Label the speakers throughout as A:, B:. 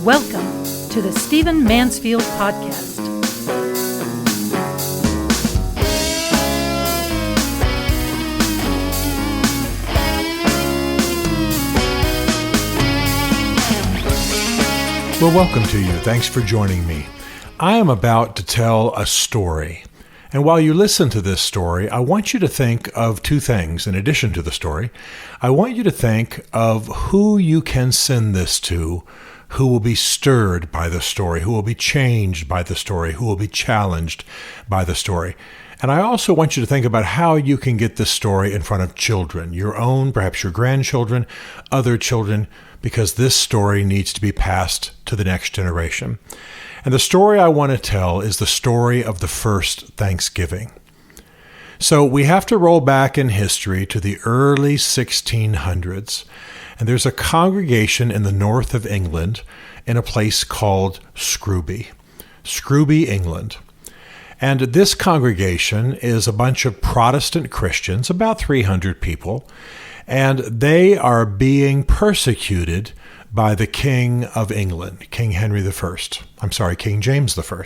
A: Welcome to the Stephen Mansfield Podcast.
B: Well, welcome to you. Thanks for joining me. I am about to tell a story. And while you listen to this story, I want you to think of two things in addition to the story. I want you to think of who you can send this to, who will be stirred by the story, who will be changed by the story, who will be challenged by the story. And I also want you to think about how you can get this story in front of children, your own, perhaps your grandchildren, other children, because this story needs to be passed to the next generation. And the story I want to tell is the story of the first Thanksgiving. So we have to roll back in history to the early 1600s. And there's a congregation in the north of England in a place called Scrooby, England. And this congregation is a bunch of Protestant Christians, about 300 people, and they are being persecuted by the King of England, King King James I.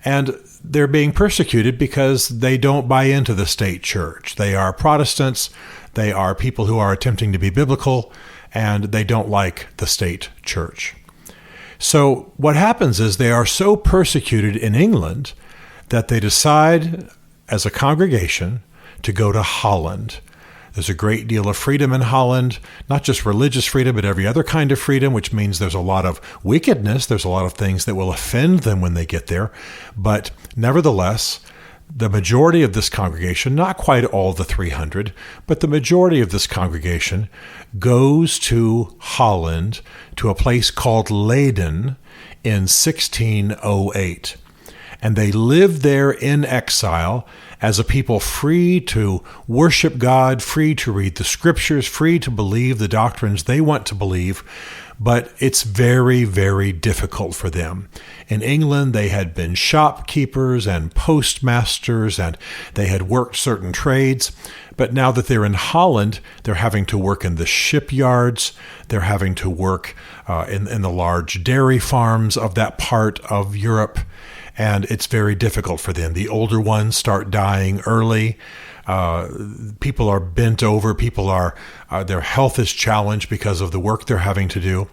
B: And they're being persecuted because they don't buy into the state church. They are Protestants, they are people who are attempting to be biblical, and they don't like the state church. So what happens is they are so persecuted in England that they decide as a congregation to go to Holland. There's a great deal of freedom in Holland, not just religious freedom, but every other kind of freedom, which means there's a lot of wickedness. There's a lot of things that will offend them when they get there. But nevertheless, the majority of this congregation, not quite all the 300, but the majority of this congregation goes to Holland, to a place called Leyden in 1608. And they live there in exile as a people free to worship God, free to read the scriptures, free to believe the doctrines they want to believe. But it's very, very difficult for them. In England, they had been shopkeepers and postmasters, and they had worked certain trades. But now that they're in Holland, they're having to work in the shipyards. They're having to work in the large dairy farms of that part of Europe. And it's very difficult for them. The older ones start dying early. People are bent over. People are their health is challenged because of the work they're having to do.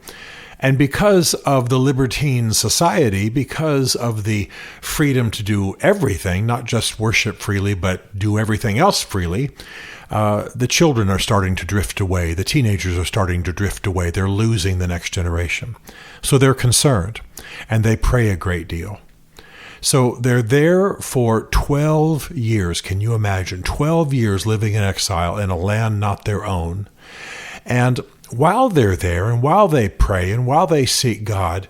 B: And because of the libertine society, because of the freedom to do everything, not just worship freely, but do everything else freely, the children are starting to drift away. The teenagers are starting to drift away. They're losing the next generation. So they're concerned, and they pray a great deal. So they're there for 12 years. Can you imagine? 12 years living in exile in a land not their own. And while they're there and while they pray and while they seek God,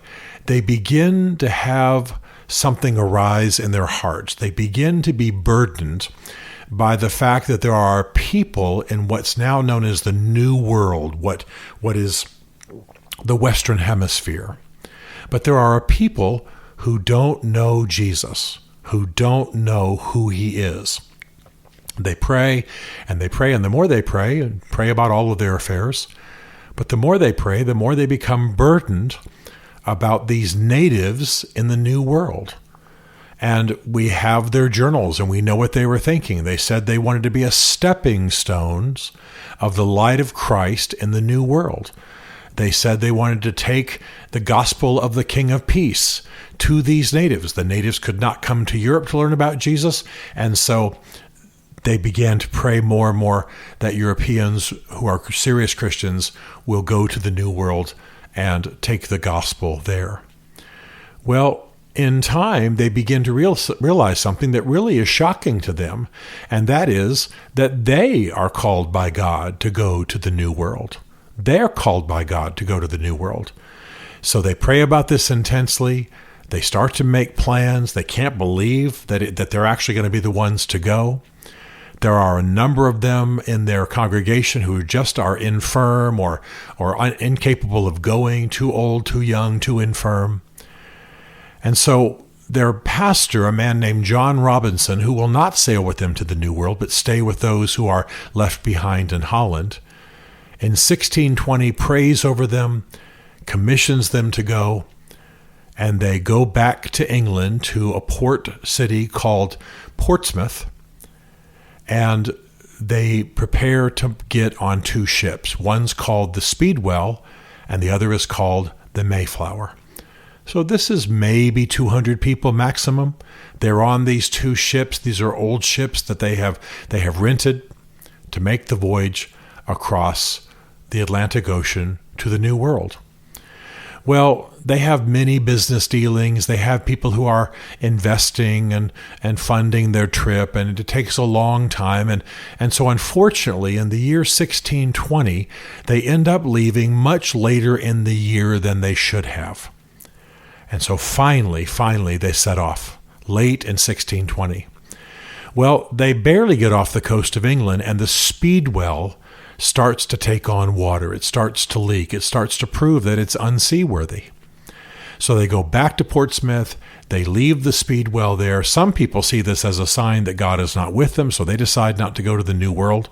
B: they begin to have something arise in their hearts. They begin to be burdened by the fact that there are people in what's now known as the New World, what is the Western Hemisphere. But there are people who don't know Jesus, who don't know who he is. They pray, and the more they pray, and pray about all of their affairs, but the more they pray, the more they become burdened about these natives in the New World. And we have their journals, and we know what they were thinking. They said they wanted to be a stepping stones of the light of Christ in the New World. They said they wanted to take the gospel of the King of Peace to these natives. The natives could not come to Europe to learn about Jesus, and so they began to pray more and more that Europeans who are serious Christians will go to the New World and take the gospel there. Well, in time, they begin to realize something that really is shocking to them, and that is that they are called by God to go to the New World. They're called by God to go to the New World. So they pray about this intensely. They start to make plans. They can't believe that they're actually going to be the ones to go. There are a number of them in their congregation who just are infirm or incapable of going, too old, too young, too infirm. And so their pastor, a man named John Robinson, who will not sail with them to the New World, but stay with those who are left behind in Holland, in 1620 prays over them, commissions them to go, and they go back to England to a port city called Portsmouth, and they prepare to get on two ships. One's called the Speedwell, and the other is called the Mayflower. So this is maybe 200 people maximum. They're on these two ships. These are old ships that they have rented to make the voyage across the Atlantic Ocean to the New World. Well, they have many business dealings. They have people who are investing and funding their trip, and it takes a long time. And so unfortunately, in the year 1620, they end up leaving much later in the year than they should have. And so finally, they set off late in 1620. Well, they barely get off the coast of England, and the Speedwell starts to take on water. It starts to leak. It starts to prove that it's unseaworthy. So they go back to Portsmouth. They leave the Speedwell there. Some people see this as a sign that God is not with them, so they decide not to go to the New World.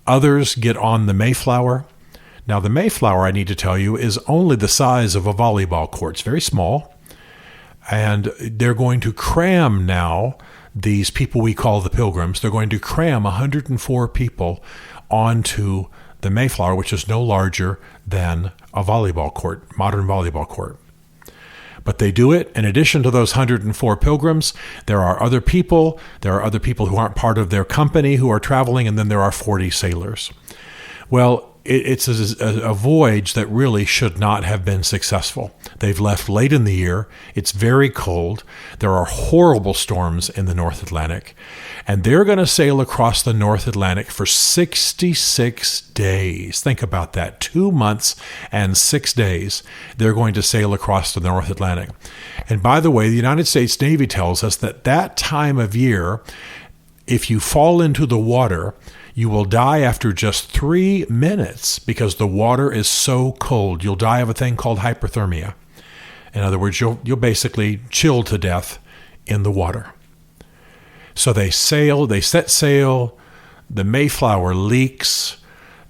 B: Others get on the Mayflower. Now, the Mayflower, I need to tell you, is only the size of a volleyball court. It's very small. And they're going to cram now these people we call the Pilgrims. They're going to cram 104 people onto the Mayflower, which is no larger than a volleyball court, modern volleyball court. But they do it. In addition to those 104 pilgrims, there are other people. There are other people who aren't part of their company who are traveling, and then there are 40 sailors. Well, it's a voyage that really should not have been successful. They've left late in the year. It's very cold. There are horrible storms in the North Atlantic. And they're going to sail across the North Atlantic for 66 days. Think about that. 2 months and 6 days they're going to sail across the North Atlantic. And by the way, the United States Navy tells us that time of year, if you fall into the water, you will die after just 3 minutes because the water is so cold. You'll die of a thing called hypothermia. In other words, you'll basically chill to death in the water. So they set sail, the Mayflower leaks,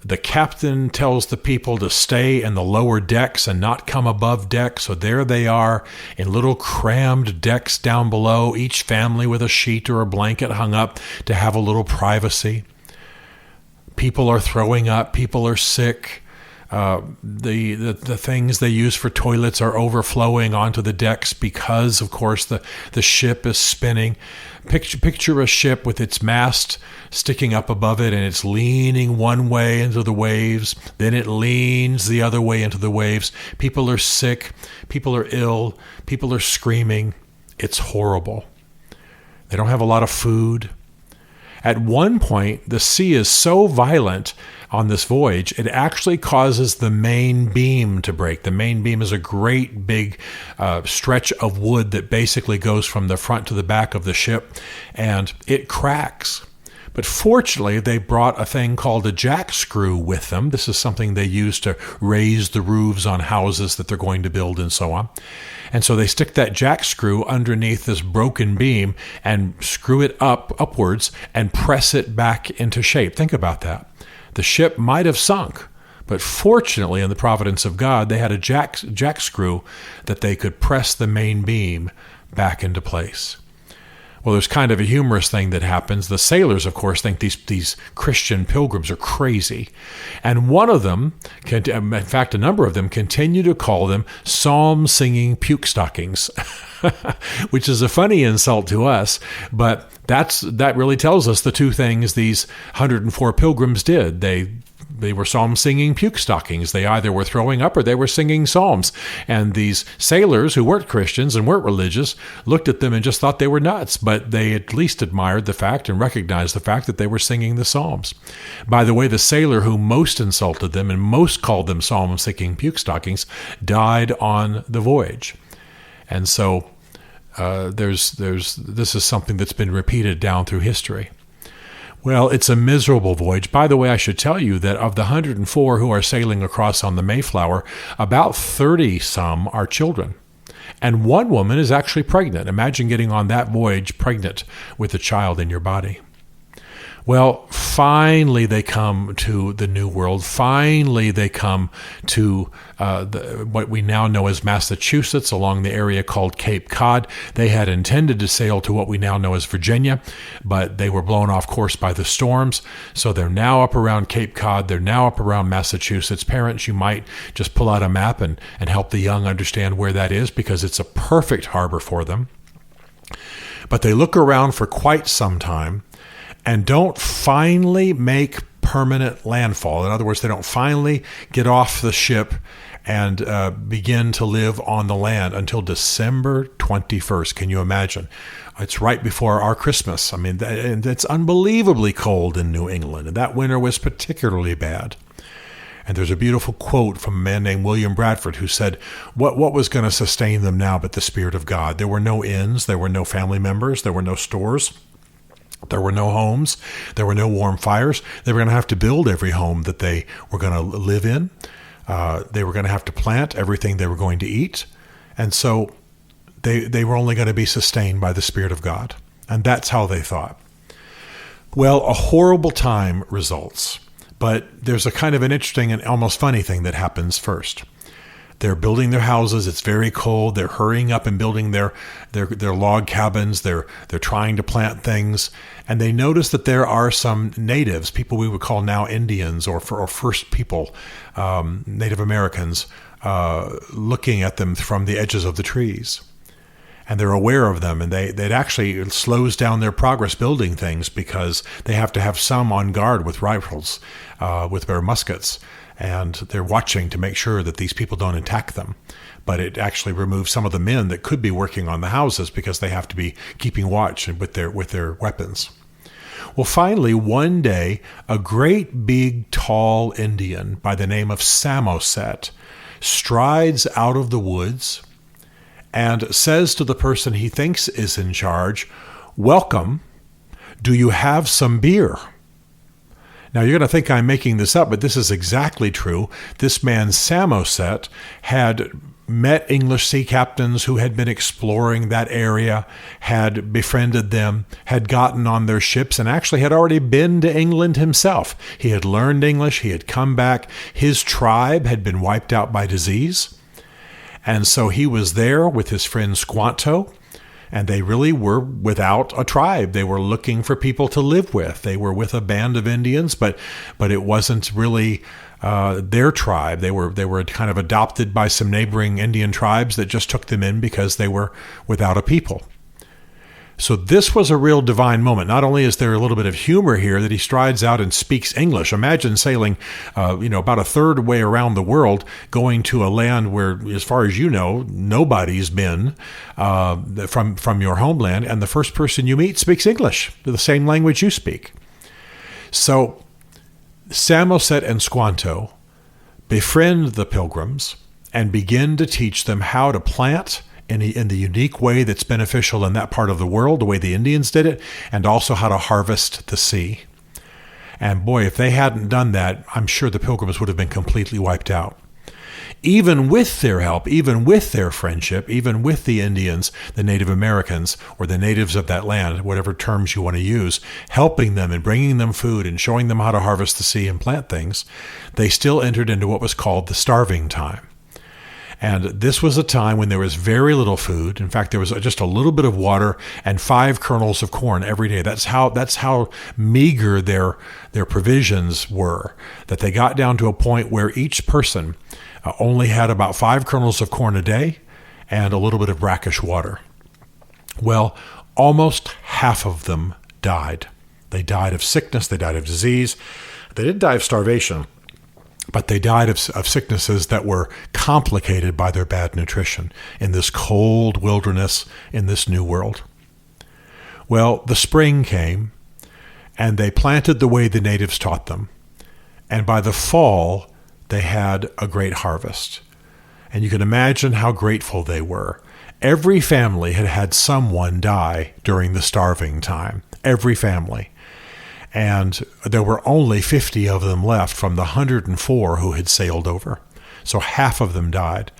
B: the captain tells the people to stay in the lower decks and not come above deck, so there they are in little crammed decks down below, each family with a sheet or a blanket hung up to have a little privacy. People are throwing up, people are sick. The things they use for toilets are overflowing onto the decks because, of course, the ship is spinning. Picture a ship with its mast sticking up above it, and it's leaning one way into the waves. Then it leans the other way into the waves. People are sick. People are ill. People are screaming. It's horrible. They don't have a lot of food. At one point, the sea is so violent on this voyage, it actually causes the main beam to break. The main beam is a great big stretch of wood that basically goes from the front to the back of the ship, and it cracks. But fortunately, they brought a thing called a jack screw with them. This is something they use to raise the roofs on houses that they're going to build and so on. And so they stick that jack screw underneath this broken beam and screw it upwards and press it back into shape. Think about that. The ship might have sunk, but fortunately, in the providence of God, they had a jack screw that they could press the main beam back into place. Well, there's kind of a humorous thing that happens. The sailors, of course, think these Christian pilgrims are crazy. And one of them, in fact, a number of them, continue to call them psalm-singing puke stockings, which is a funny insult to us. But that really tells us the two things these 104 pilgrims did. They were psalm-singing puke stockings. They either were throwing up or they were singing psalms. And these sailors who weren't Christians and weren't religious looked at them and just thought they were nuts, but they at least admired the fact and recognized the fact that they were singing the psalms. By the way, the sailor who most insulted them and most called them psalm-singing puke stockings died on the voyage. And so this is something that's been repeated down through history. Well, it's a miserable voyage. By the way, I should tell you that of the 104 who are sailing across on the Mayflower, about 30 some are children. And one woman is actually pregnant. Imagine getting on that voyage pregnant with a child in your body. Well, finally they come to the New World. Finally they come to what we now know as Massachusetts, along the area called Cape Cod. They had intended to sail to what we now know as Virginia, but they were blown off course by the storms. So they're now up around Cape Cod. They're now up around Massachusetts. Parents, you might just pull out a map and help the young understand where that is, because it's a perfect harbor for them. But they look around for quite some time and don't finally make permanent landfall. In other words, they don't finally get off the ship and begin to live on the land until December 21st. Can you imagine? It's right before our Christmas. I mean, it's unbelievably cold in New England, and that winter was particularly bad. And there's a beautiful quote from a man named William Bradford who said, what was going to sustain them now but the Spirit of God? There were no inns, there were no family members, there were no stores, there were no homes, there were no warm fires. They were going to have to build every home that they were going to live in. They were going to have to plant everything they were going to eat. And so they were only going to be sustained by the Spirit of God. And that's how they thought. Well, a horrible time results. But there's a kind of an interesting and almost funny thing that happens first. They're building their houses. It's very cold. They're hurrying up and building their log cabins. They're trying to plant things. And they notice that there are some natives, people we would call now Indians or first people, Native Americans, looking at them from the edges of the trees. And they're aware of them, and it actually slows down their progress building things, because they have to have some on guard with rifles, with their muskets, and they're watching to make sure that these people don't attack them. But it actually removes some of the men that could be working on the houses, because they have to be keeping watch with their weapons. Well, finally, one day, a great big tall Indian by the name of Samoset strides out of the woods and says to the person he thinks is in charge, "Welcome. Do you have some beer?" Now, you're going to think I'm making this up, but this is exactly true. This man, Samoset, had met English sea captains who had been exploring that area, had befriended them, had gotten on their ships, and actually had already been to England himself. He had learned English. He had come back. His tribe had been wiped out by disease. And so he was there with his friend Squanto, and they really were without a tribe. They were looking for people to live with. They were with a band of Indians, but it wasn't really their tribe. They were kind of adopted by some neighboring Indian tribes that just took them in because they were without a people. So this was a real divine moment. Not only is there a little bit of humor here that he strides out and speaks English. Imagine sailing, about a third way around the world, going to a land where, as far as you know, nobody's been from your homeland, and the first person you meet speaks English, the same language you speak. So Samoset and Squanto befriend the Pilgrims and begin to teach them how to plant in the unique way that's beneficial in that part of the world, the way the Indians did it, and also how to harvest the sea. And boy, if they hadn't done that, I'm sure the Pilgrims would have been completely wiped out. Even with their help, even with their friendship, even with the Indians, the Native Americans, or the natives of that land, whatever terms you want to use, helping them and bringing them food and showing them how to harvest the sea and plant things, they still entered into what was called the starving time. And this was a time when there was very little food. In fact, there was just a little bit of water and 5 kernels of corn every day. That's how meager their provisions were, that they got down to a point where each person only had about 5 kernels of corn a day and a little bit of brackish water. Well, almost half of them died. They died of sickness. They died of disease. They didn't die of starvation, but they died of sicknesses that were complicated by their bad nutrition in this cold wilderness, in this new world. Well, the spring came, and they planted the way the natives taught them. And by the fall, they had a great harvest. And you can imagine how grateful they were. Every family had had someone die during the starving time. Every family. And there were only 50 of them left from the 104 who had sailed over. So half of them died.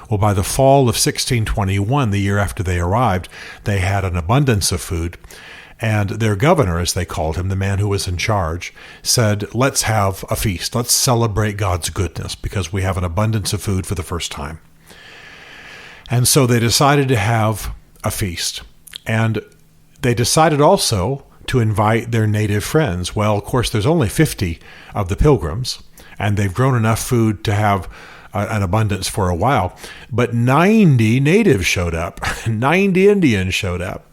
B: Well, by the fall of 1621, the year after they arrived, they had an abundance of food. And their governor, as they called him, the man who was in charge, said, let's have a feast. Let's celebrate God's goodness because we have an abundance of food for the first time. And so they decided to have a feast. And they decided also to invite their native friends. Well, of course, there's only 50 of the Pilgrims, and they've grown enough food to have an abundance for a while. But 90 natives showed up. 90 Indians showed up.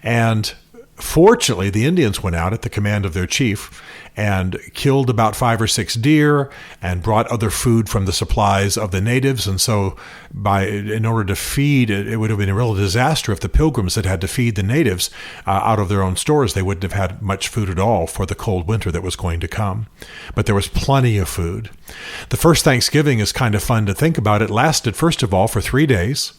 B: And fortunately, the Indians went out at the command of their chief and killed about 5 or 6 deer and brought other food from the supplies of the natives. And so in order to feed, it would have been a real disaster if the Pilgrims had to feed the natives out of their own stores. They wouldn't have had much food at all for the cold winter that was going to come. But there was plenty of food. The first Thanksgiving is kind of fun to think about. It lasted, first of all, for 3 days.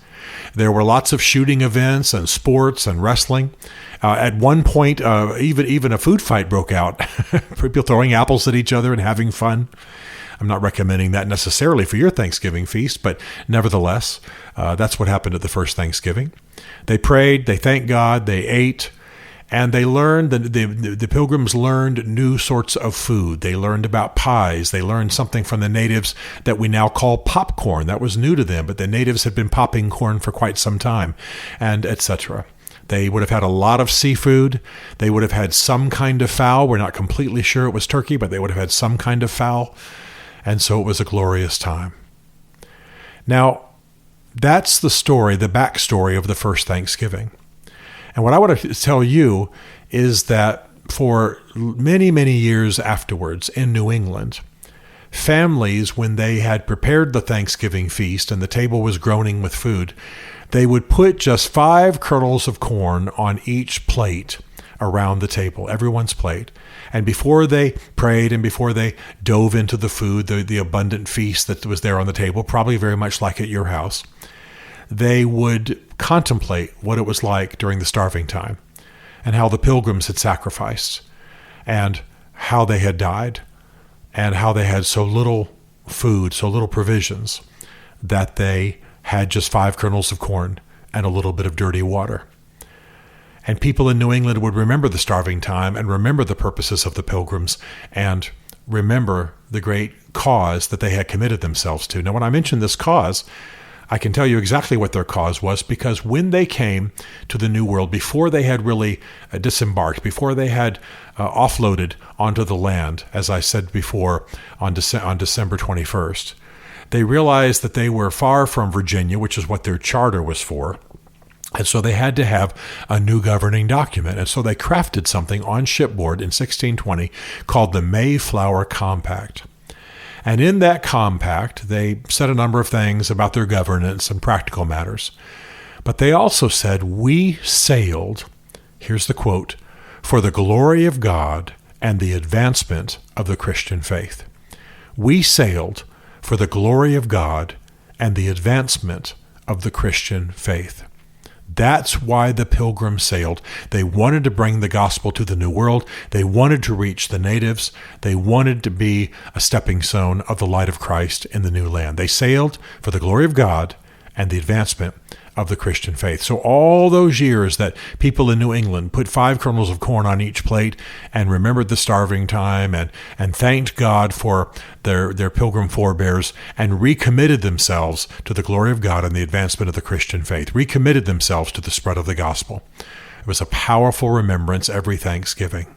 B: There were lots of shooting events and sports and wrestling. At one point, even a food fight broke out. People throwing apples at each other and having fun. I'm not recommending that necessarily for your Thanksgiving feast, but nevertheless, that's what happened at the first Thanksgiving. They prayed, they thanked God, they ate, and they learned that the Pilgrims learned new sorts of food. They learned about pies. They learned something from the natives that we now call popcorn. That was new to them, but the natives had been popping corn for quite some time, and etc. They would have had a lot of seafood. They would have had some kind of fowl. We're not completely sure it was turkey, but they would have had some kind of fowl. And so it was a glorious time. Now, that's the story, the backstory of the first Thanksgiving. And what I want to tell you is that for many, many years afterwards in New England, families, when they had prepared the Thanksgiving feast and the table was groaning with food, they would put just 5 kernels of corn on each plate around the table, everyone's plate. And before they prayed and before they dove into the food, the abundant feast that was there on the table, probably very much like at your house, they would contemplate what it was like during the starving time and how the Pilgrims had sacrificed and how they had died and how they had so little food, so little provisions that they had just 5 kernels of corn and a little bit of dirty water. And people in New England would remember the starving time and remember the purposes of the Pilgrims and remember the great cause that they had committed themselves to. Now, when I mention this cause, I can tell you exactly what their cause was, because when they came to the New World, before they had really disembarked, before they had offloaded onto the land, as I said before, on December 21st, they realized that they were far from Virginia, which is what their charter was for. And so they had to have a new governing document. And so they crafted something on shipboard in 1620 called the Mayflower Compact. And in that compact, they said a number of things about their governance and practical matters. But they also said, we sailed, here's the quote, for the glory of God and the advancement of the Christian faith. We sailed for the glory of God and the advancement of the Christian faith. That's why the Pilgrims sailed. They wanted to bring the gospel to the New World. They wanted to reach the natives. They wanted to be a stepping stone of the light of Christ in the new land. They sailed for the glory of God and the advancement of the Christian faith. So all those years that people in New England put 5 kernels of corn on each plate and remembered the starving time and thanked God for their pilgrim forebears and recommitted themselves to the glory of God and the advancement of the Christian faith, recommitted themselves to the spread of the gospel. It was a powerful remembrance every Thanksgiving.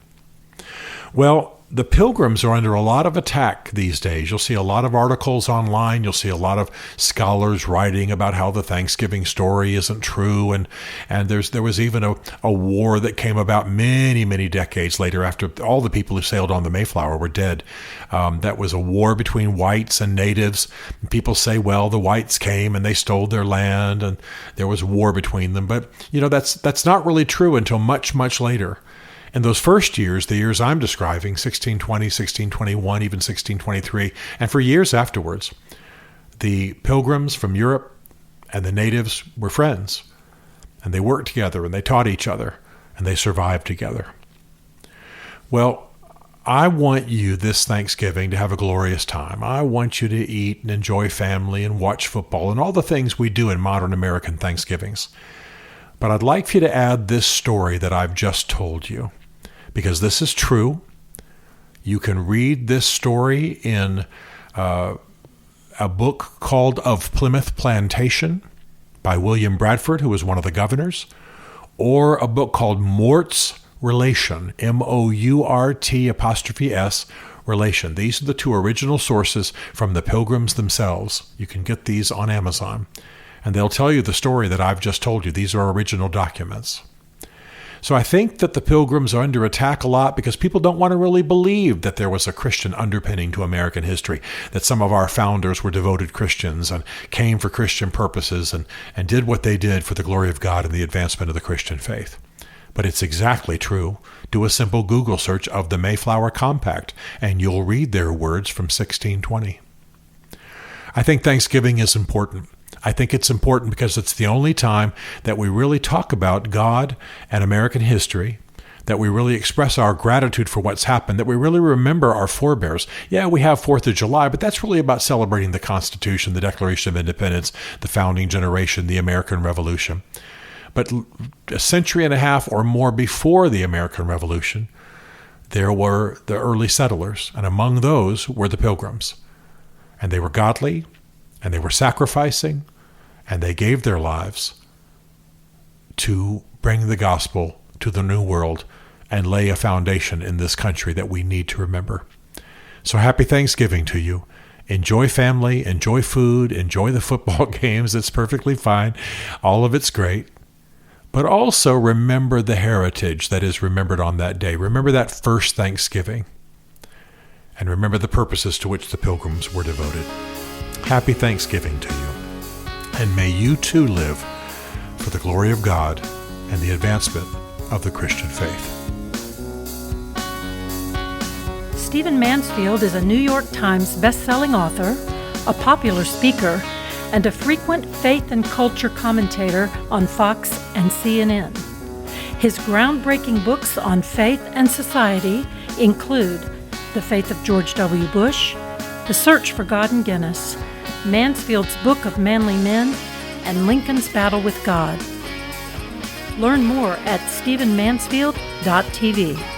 B: Well, the Pilgrims are under a lot of attack these days. You'll see a lot of articles online. You'll see a lot of scholars writing about how the Thanksgiving story isn't true. And there was even a war that came about many, many decades later after all the people who sailed on the Mayflower were dead. That was a war between whites and natives. People say, well, the whites came and they stole their land and there was war between them. But, that's not really true until much, much later. In those first years, the years I'm describing, 1620, 1621, even 1623, and for years afterwards, the Pilgrims from Europe and the natives were friends, and they worked together, and they taught each other, and they survived together. Well, I want you this Thanksgiving to have a glorious time. I want you to eat and enjoy family and watch football and all the things we do in modern American Thanksgivings. But I'd like for you to add this story that I've just told you, because this is true. You can read this story in a book called Of Plymouth Plantation by William Bradford, who was one of the governors, or a book called Mort's Relation, Mourt''S, Relation. These are the two original sources from the Pilgrims themselves. You can get these on Amazon. And they'll tell you the story that I've just told you. These are original documents. So I think that the Pilgrims are under attack a lot because people don't want to really believe that there was a Christian underpinning to American history, that some of our founders were devoted Christians and came for Christian purposes and did what they did for the glory of God and the advancement of the Christian faith. But it's exactly true. Do a simple Google search of the Mayflower Compact, and you'll read their words from 1620. I think Thanksgiving is important. I think it's important because it's the only time that we really talk about God and American history, that we really express our gratitude for what's happened, that we really remember our forebears. Yeah, we have 4th of July, but that's really about celebrating the Constitution, the Declaration of Independence, the founding generation, the American Revolution. But a century and a half or more before the American Revolution, there were the early settlers, and among those were the Pilgrims. And they were godly, and they were sacrificing, and they gave their lives to bring the gospel to the New World and lay a foundation in this country that we need to remember. So happy Thanksgiving to you. Enjoy family, enjoy food, enjoy the football games. It's perfectly fine. All of it's great. But also remember the heritage that is remembered on that day. Remember that first Thanksgiving. And remember the purposes to which the Pilgrims were devoted. Happy Thanksgiving to you. And may you too live for the glory of God and the advancement of the Christian faith.
A: Stephen Mansfield is a New York Times best-selling author, a popular speaker, and a frequent faith and culture commentator on Fox and CNN. His groundbreaking books on faith and society include The Faith of George W. Bush, The Search for God in Guinness, Mansfield's Book of Manly Men, and Lincoln's Battle with God. Learn more at stephenmansfield.tv.